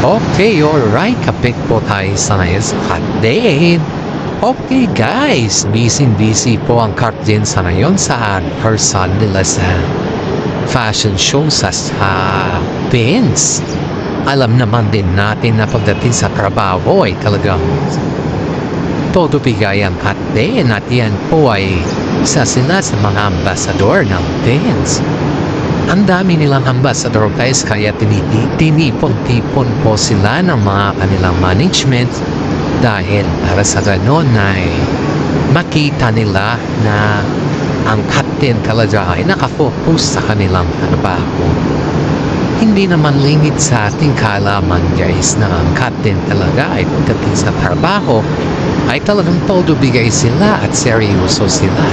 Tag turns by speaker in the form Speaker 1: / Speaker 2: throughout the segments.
Speaker 1: Okay, alright. Kapit po tayo sa ngayon sa Cut Din. Okay guys, busy po ang Cut Din sa ngayon sa rehearsal nila sa fashion show sa Vince. Alam naman din natin na pagdating sa trabaho ay talagang todo bigay ang Cut Din at yan po ay isa sila sa mga ambasador ng Vince. Ang dami nilang ambassador guys kaya tinipon-tipon po sila ng mga kanilang management dahil para sa ganon ay makita nila na ang Cut Din talaga ay nakafocus sa kanilang trabaho. Hindi naman lingid sa ating kaalaman guys na ang Cut Din talaga ay pagdating sa trabaho ay talagang todo bigay sila at seryoso sila.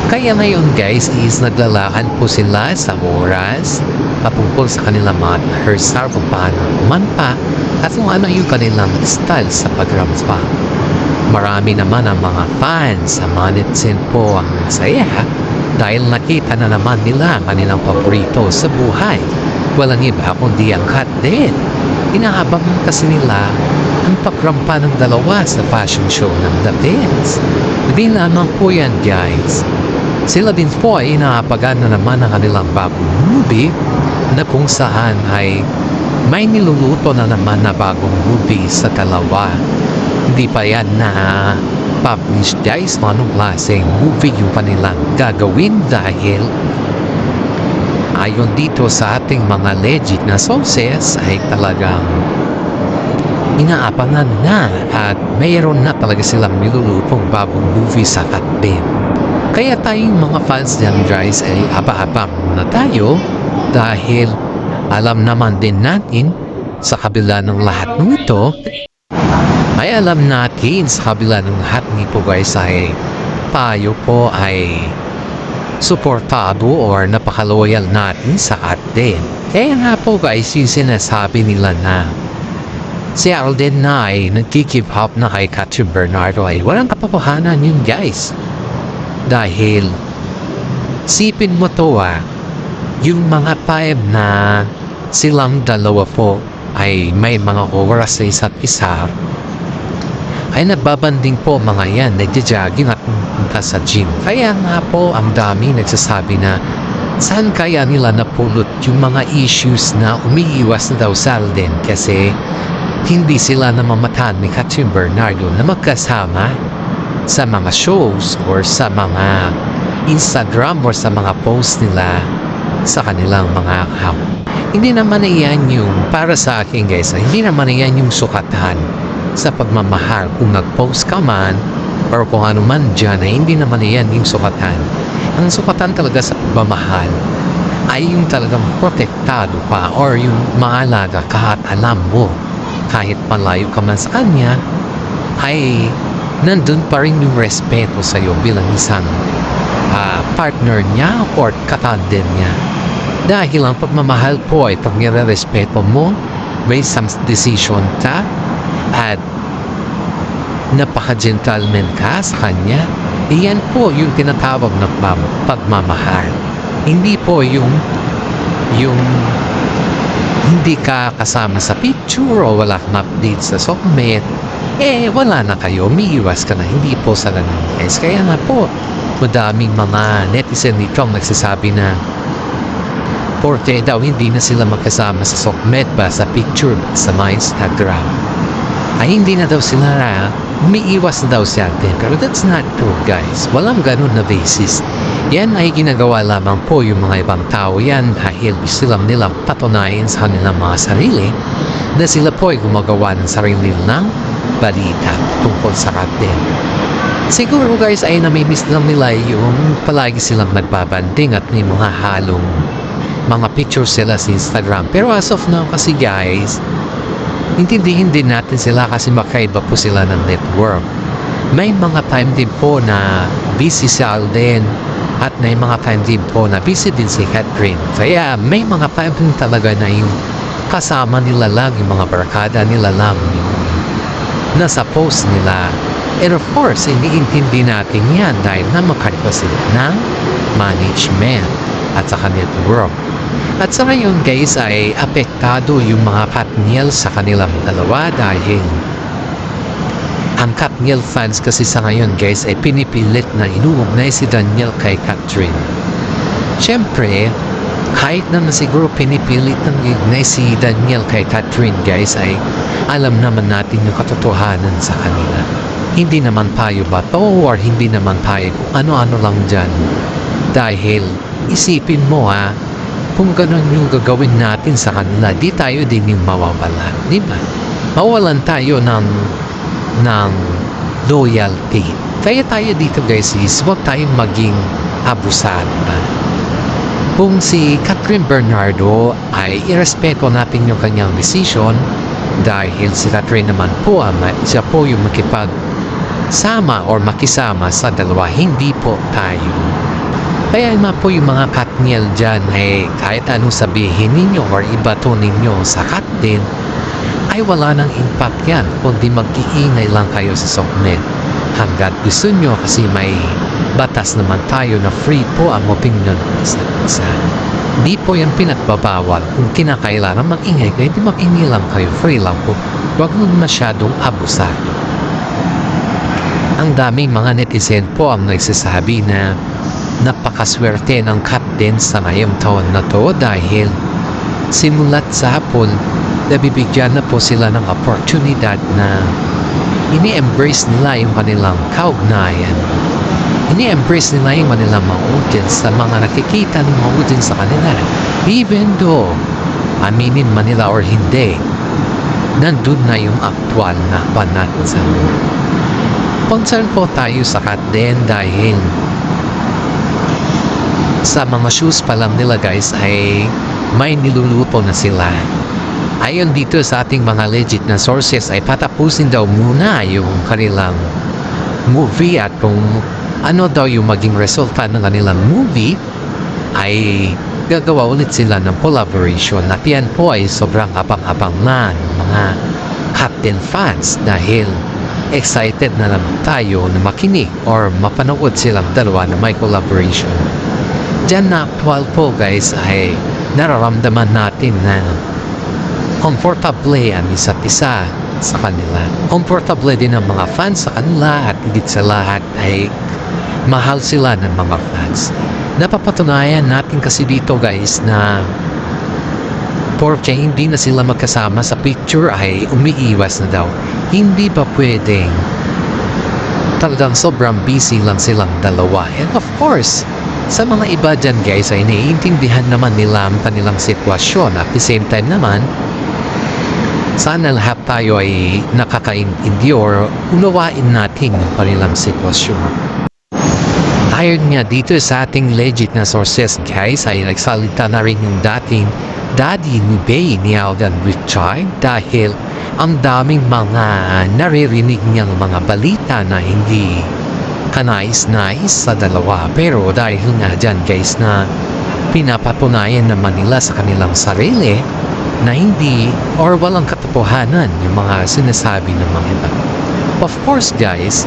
Speaker 1: Kaya ngayon guys is naglalakad po sila sa oras patungkol sa kanilang mga rehearsal kung paano kumanta at kung ano yung kanilang style sa pagrampa. Marami naman ang mga fans sa Manitsin po ang masaya dahil nakita na naman nila ang kanilang paborito sa buhay. Walang iba kundi ang Cut Din. Inahabang kasi nila ang pagrampa ng dalawa sa fashion show ng The Vince. Hindi lamang po yan guys. Sila din po ay inaapagan na naman ang kanilang bagong movie na kung saan ay may niluluto na naman na bagong movie sa dalawa. Hindi pa yan na published guys kung anong klaseng movie yung kanilang gagawin dahil ayon dito sa ating mga legit na sources ay talagang inaapangan na at mayroon na talaga silang nilulutong bagong movie sa Cut Din. Kaya tayong mga fans ng guys ay aba-aba muna tayo dahil alam naman din natin sa kabila ng lahat nito ay alam natin sa kabila ng lahat nito guys ay tayo po ay suportado or napaka-loyal natin sa Cut Din. Kaya nga po guys yung sinasabi nila na si Alden na ay nagkikip up na kay Katrin Bernardo ay walang kapapahanan yun guys. Dahil sipin mo to yung mga time na silang dalawa po ay may mga oras sa isa't isa ay nagbabanding po mga yan, nagja-jogging at punta sa gym. Kaya nga po ang dami nagsasabi na saan kaya nila napulot yung mga issues na umiiwas na daw sa Alden kasi hindi sila namamatan ni Katrin Bernardo na magkasama sa mga shows or sa mga Instagram or sa mga post nila sa kanilang mga account. Hindi naman iyan yung para sa akin guys, hindi naman iyan yung sukatan sa pagmamahal kung nag-post ka man or kung ano man dyan ay hindi naman iyan yung sukatan. Ang sukatan talaga sa pagmamahal ay yung talagang protektado pa or yung maalaga ka at alam mo kahit malayo ka man sa kanya ay nandun pa rin yung respeto sa iyo bilang isang partner niya or katandem niya. Dahil ang pagmamahal po ay pag nire-respeto mo, may some decision ka at napaka-gentleman ka sa kanya, iyan po yung tinatawag na pagmamahal. Hindi po yung hindi ka kasama sa picture o wala kang update sa sockmate, wala na kayo, umiiwas ka na. Hindi po sa ganun guys. Kaya nga po, madaming mga netizen dito ang nagsasabi na porte daw hindi na sila magkasama sa sockmate ba sa picture sa mga Instagram ay hindi na daw sila umiiwas na daw sa atin. Pero that's not true guys. Walang ganun na basis. Yan ay ginagawa lamang po yung mga ibang tao yan dahil silang nilang patunayan sa kanilang mga sarili na sila po ay gumagawa ng sarili ng balita tungkol sa Cut Din. Siguro guys ay namimiss lang nila yung palagi silang nagbabanding at may mga halong mga pictures sila sa Instagram. Pero as of now kasi guys, intindihin din natin sila kasi makaiba po sila ng network. May mga time din po na busy si Alden at may mga time din po na busy din si Katrin. Kaya may mga time din talaga na yung kasama nila lang, yung mga barkada nila lang yung nasa post nila. And of course, iniintindi natin yan dahil namakaiba sila ng management at saka network. At sa ngayon guys ay apektado yung mga Katniel sa kanilang dalawa dahil ang Katniel fans kasi sa ngayon guys ay pinipilit na inuugnay si Daniel kay Catherine. Siyempre, kahit na siguro pinipilit ng iugnay si Daniel kay Catherine guys ay alam naman natin yung katotohanan sa kanila. Hindi naman tayo bato or hindi naman tayo kung ano-ano lang dyan. Dahil isipin mo kung ganun yung gagawin natin sa kanila, di tayo din yung mawawala. Di ba? Mawalan tayo ng loyalty. Kaya tayo dito guys is huwag tayong maging abusado. Kung si Catherine Bernardo ay irespeto natin yung kanyang decision dahil si Catherine naman po siya po yung makipagsama or makisama sa dalawa, hindi po tayo. Kaya po yung mga Katniel dyan ay kahit anong sabihin ninyo or ibato ninyo sa Katniel ay wala nang impact yan kundi mag-iingay lang kayo sa sokmed hanggat gusto nyo kasi may batas naman tayo na free po ang opinion sa isa. Di po yan pinagbabawal kung kinakailangan mag-ingay kayo, di mag-ingay lang kayo, free lang po, huwag mo masyadong abusado. Ang daming mga netizen po ang nagsasabi na napakaswerte ng Captain sa ngayong taon na to dahil simulat sa hapon nabibigyan na po sila ng oportunidad na ini-embrace nila yung kanilang kaugnayan. Ini-embrace nila yung kanilang mga audience sa mga nakikita ng mga audience sa kanila. Even though aminin man nila or hindi, nandun na yung actual na panatsan. Concern po tayo sa Katniel dahil sa mga shoes pa lang nila guys ay may niluluto na sila. Ayon dito sa ating mga legit na sources ay patapusin daw muna yung kanilang movie at kung ano daw yung maging resulta ng kanilang movie ay gagawa ulit sila ng collaboration at yan po ay sobrang abang-abang na ng mga Captain fans dahil excited na naman tayo na makinig or mapanood silang dalawa na may collaboration. Diyan na actual po guys ay nararamdaman natin na comfortable ang isa't isa sa kanila. Comfortable din ang mga fans sa kanila at higit sa lahat ay mahal sila ng mga fans. Napapatunayan natin kasi dito guys na porke hindi na sila magkasama sa picture ay umiiwas na daw. Hindi ba pwedeng talagang sobrang busy lang silang dalawa? And of course, sa mga iba dyan guys ay naiintindihan naman nila ang kanilang sitwasyon at the same time naman sana lahat tayo ay nakakaintindi or unawain natin yung kanilang sitwasyon. Ayon nga dito sa ating legit na sources guys ay nagsalita na rin yung dating daddy ni Bay ni Alden Richard dahil ang daming mga naririnig niyang mga balita na hindi kanais-nais sa dalawa. Pero dahil nga dyan guys na pinapatunayan naman nila sa kanilang sarili na hindi or walang katotohanan yung mga sinasabi ng mga iba. Of course guys,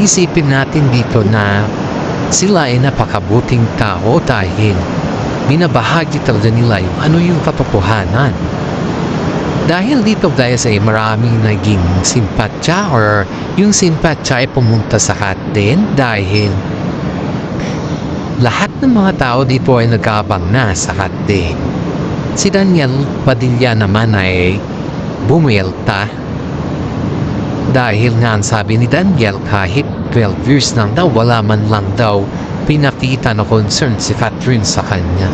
Speaker 1: isipin natin dito na sila ay napakabuting tao dahil binabahagi talaga nila yung ano yung katotohanan. Dahil dito guys ay maraming naging simpatya or yung simpatya ay pumunta sa Katniel dahil lahat ng mga tao dito ay nagkabang na sa Katniel. Si Daniel Padilla naman ay bumilta dahil nga ang sabi ni Daniel kahit 12 years lang daw wala man lang daw pinakita na concern si Catherine sa kanya.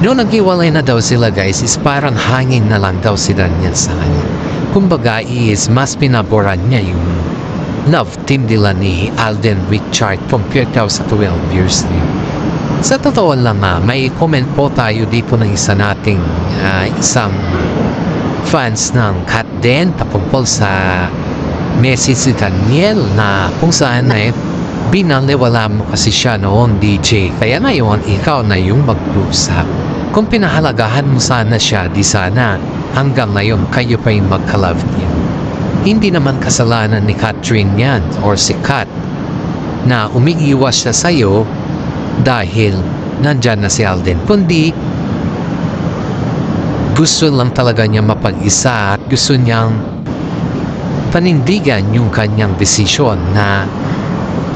Speaker 1: Noong naghiwalay na daw sila guys is parang hangin na lang daw si Daniel sa kanya. Kumbaga is mas pinaboran niya yung love team nila ni Alden Richard compared daw sa 12 years niya. Sa totoo lang may comment po tayo dito ng isa nating isang fans ng Katniel patungkol sa message si Daniel na kung saan ay binaliwala mo kasi siya noon DJ kaya ngayon ikaw na yung mag-usap. Kung pinahalagahan mo sana siya di sana hanggang ngayon kayo pa yung magka-love team. Hindi naman kasalanan ni Catherine yan or si Kat na umiiwas siya sa'yo dahil nandyan na si Alden kundi gusto lang talaga niya mapag-isa at gusto niyang panindigan yung kanyang desisyon na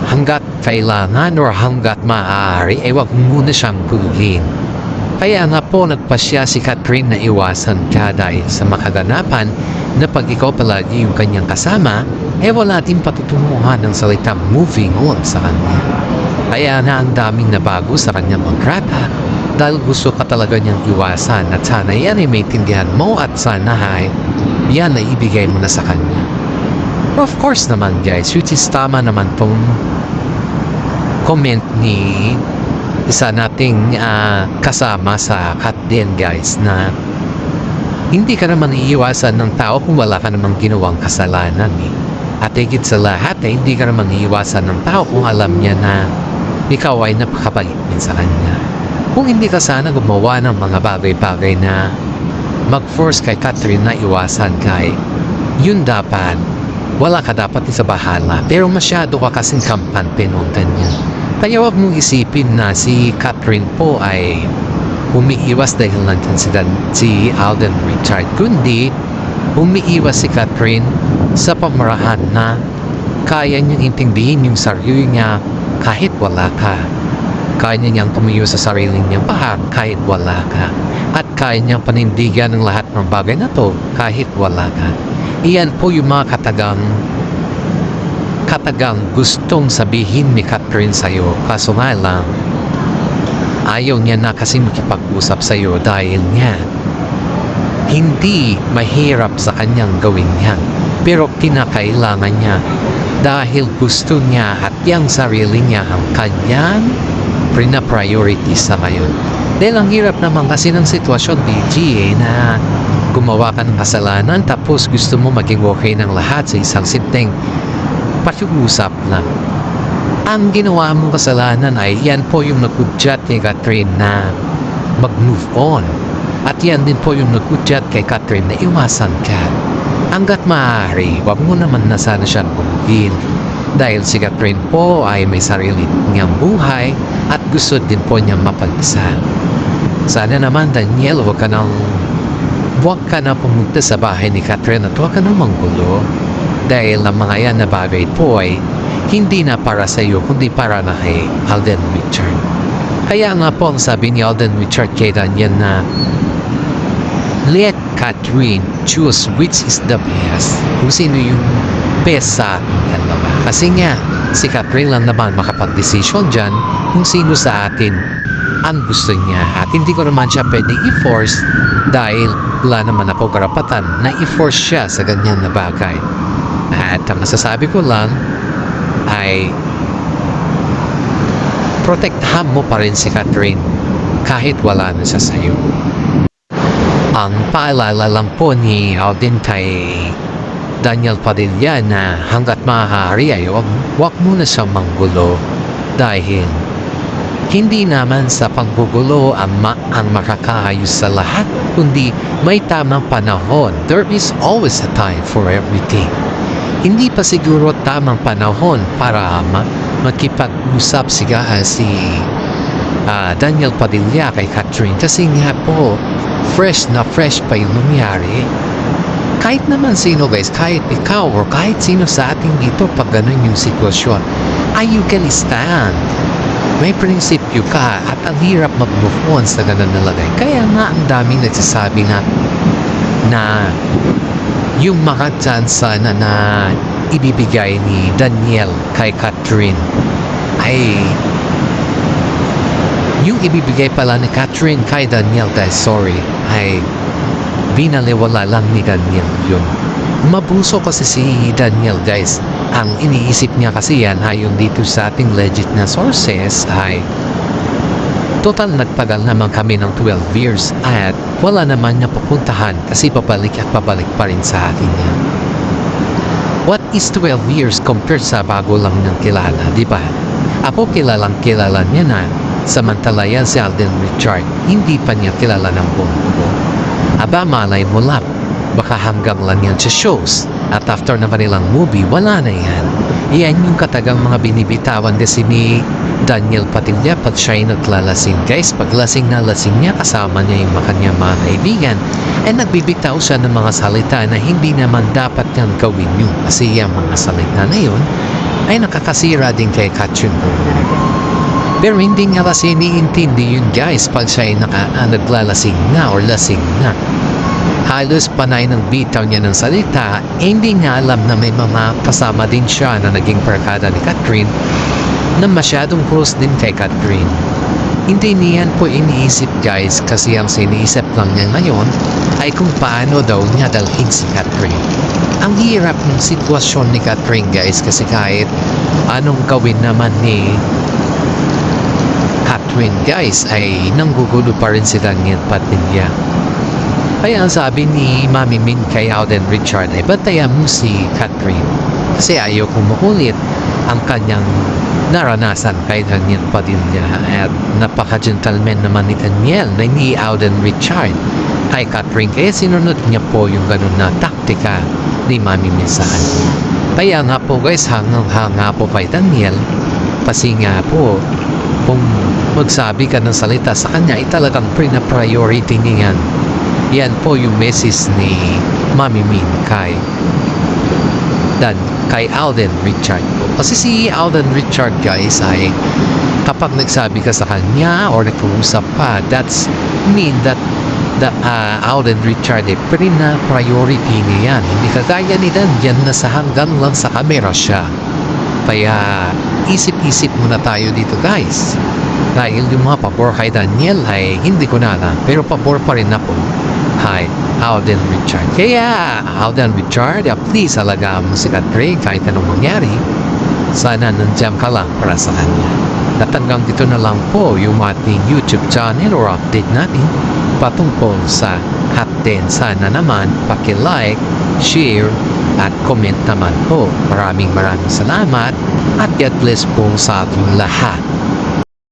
Speaker 1: hanggat kailangan or hanggat maaari ay wag muna siyang guluhin. Kaya nga po nagpasya si Catherine na iwasan ka dahil sa makaganapan na pag ikaw palagi yung kanyang kasama, wala din patutunguhan ng salitang moving on sa kanya. Kaya na ang daming nabago sa kanyang kontrata dahil gusto ka talaga niyang iwasan at sana yan ay maintindihan mo at sana ay yan ay ibigay mo na sa kanya. Of course naman guys, which is tama naman tong comment ni isa nating kasama sa cut din guys na hindi ka naman iiwasan ng tao kung wala ka namang ginawang kasalanan At higit sa lahat hindi ka naman iiwasan ng tao kung alam niya na ikaw ay napakabait din sa kanya. Kung hindi ka sana gumawa ng mga bagay-bagay na mag-force kay Catherine na iwasan kay, yun dapat, wala ka dapat sa bahala. Pero masyado ka kasing kampante nung ganyan. Kaya wag mong isipin na si Catherine po ay umiiwas dahil nandyan si Alden Richard. Kundi, umiiwas si Catherine sa pamarahan na kaya niyang intindihin yung sarili niya kahit wala ka. Kaya niyang tumayo sa sarili niyang pahag kahit wala ka. At kaya niyang panindigan ng lahat ng bagay na to kahit wala ka. Iyan po yung mga katagang gustong sabihin ni Catherine sa'yo. Kaso nga lang, ayaw niya na kasi makipag-usap sa'yo dahil niya hindi mahirap sa kanyang gawin yan. Pero kinakailangan niya dahil gusto niya at yung sarili niya ang kanyang priority sa ngayon. Dahil ang hirap naman kasi ng sitwasyon, BG, na gumawa ka ng kasalanan tapos gusto mo maging okay ng lahat sa isang simpleng pakiusap lang. Ang ginawa mong kasalanan ay yan po yung nagudyat kay Catherine na mag-move on. At yan din po yung nagudyat kay Catherine na iwasan ka. Hanggat maaari, wag mo naman na sana siyang bumugin. Dahil si Catherine po ay may sarili niyang buhay at gusto din po niyang mapag-isa. Sana naman Daniel, huwag ka na pumunta sa bahay ni Catherine at huwag ka na manggulo. Dahil ang mga yan na bagay po ay hindi na para sa iyo kundi para na kay Alden Richard. Kaya nga po ang sabi ni Alden Richard kay Daniel na let Catherine choose which is the best. Kung sino yung best sa ating dalawa. Kasi nga, si Catherine lang naman makapag-decision dyan kung sino sa atin ang gusto niya. At hindi ko naman siya pwede i-force dahil wala naman ako karapatan na i-force siya sa ganyan na bagay. At ang masasabi ko lang ay protektahan mo pa rin si Catherine kahit wala na siya sa'yo. Ang paalala lang po ni Alden kay Daniel Padilla na hanggat maaari ay wag muna siyang manggulo dahil hindi naman sa paggugulo ang makakaayos sa lahat kundi may tamang panahon. There is always a time for everything. Hindi pa siguro tamang panahon para makipag-usap si Daniel Padilla kay Catherine kasi nga po fresh pa yung nangyari. Kahit naman sino guys, kahit ikaw or kahit sino sa ating dito pag ganun yung sitwasyon, you can stand. May prinsipyo ka at ang hirap mag-move on sa ganun na lagay. Kaya nga ang daming nagsasabi na yung mga tsansa na ibibigay ni Daniel kay Catherine ay yung ibibigay pala ni Catherine kay Daniel ay binaliwala lang ni Daniel yun. Mabuso kasi si Daniel guys. Ang iniisip niya kasi yan ayon dito sa ating legit na sources ay total nagtagal naman kami ng 12 years at wala naman niya pupuntahan kasi pabalik pa rin sa akin niya. What is 12 years compared sa bago lang niyang kilala, di ba? Ako kilala niya na samantala yan si Alden Richard hindi pa niya kilala ng buong buo. Aba malay mo lang, baka hanggang lang yan sa shows at after na kanilang movie, wala na yan. Yan yung katagang mga binibitawan kasi ni Daniel Padilla pag siya'y naglalasing. Guys, pag lasing na lasing niya, kasama niya yung kanyang mga kaibigan, ay nagbibitaw siya ng mga salita na hindi naman dapat niyang gawin yun. Kasi yung mga salita na yun ay nakakasira din kay Katrin. Pero hindi nga kasi iniintindi yun guys pag siya'y naglalasing na or lasing na. Halos panay ng bitaw niya ng salita, hindi niya alam na may mga kasama din siya na naging barkada ni Katrin na masyadong close din kay Katrin. Hindi niyan po iniisip guys kasi ang siniisip lang niya ngayon ay kung paano daw niya dalhin si Katrin. Ang hirap ng sitwasyon ni Katrin guys kasi kahit anong gawin naman ni Katrin guys ay nanggugulo pa rin si Daniel Padilla. Kaya ang sabi ni Mami Min kay Alden Richard ay bantayan mo si Katrin kasi ayaw kumukulit ang kanyang naranasan kay Daniel Padilla at napaka-gentleman naman ni Daniel na ni Alden Richard kay Katrin kaya sinunod niya po yung ganun na taktika ni Mami Min sa kanya. Kaya nga po guys hanga po kay Daniel kasi nga po kung magsabi ka ng salita sa kanya ay talagang priority niya yan. Yan po yung message ni Mami Min kay Alden Richard po. Kasi si Alden Richard guys ay kapag nagsabi ka sa kanya or nag-uusap ka, that's mean that Alden Richard ay priority niya yan. Hindi kagaya ni Dan, yan nasa hanggang lang sa kamera siya. Kaya isip-isip muna tayo dito guys. Dahil yung mga pabor kay Daniel ay hindi ko na alam. Pero pabor pa rin ako kay Alden Richard. Kaya Alden Richard, please alagaan mo si Katrin kahit anong mangyari. Sana nandiyan ka lang para sa kanya. At hanggang dito na lang po yung ating YouTube channel or update natin patungkol sa Hot 10. Sana naman paki-like, share, at comment naman po. Maraming salamat at God bless po sa ating lahat.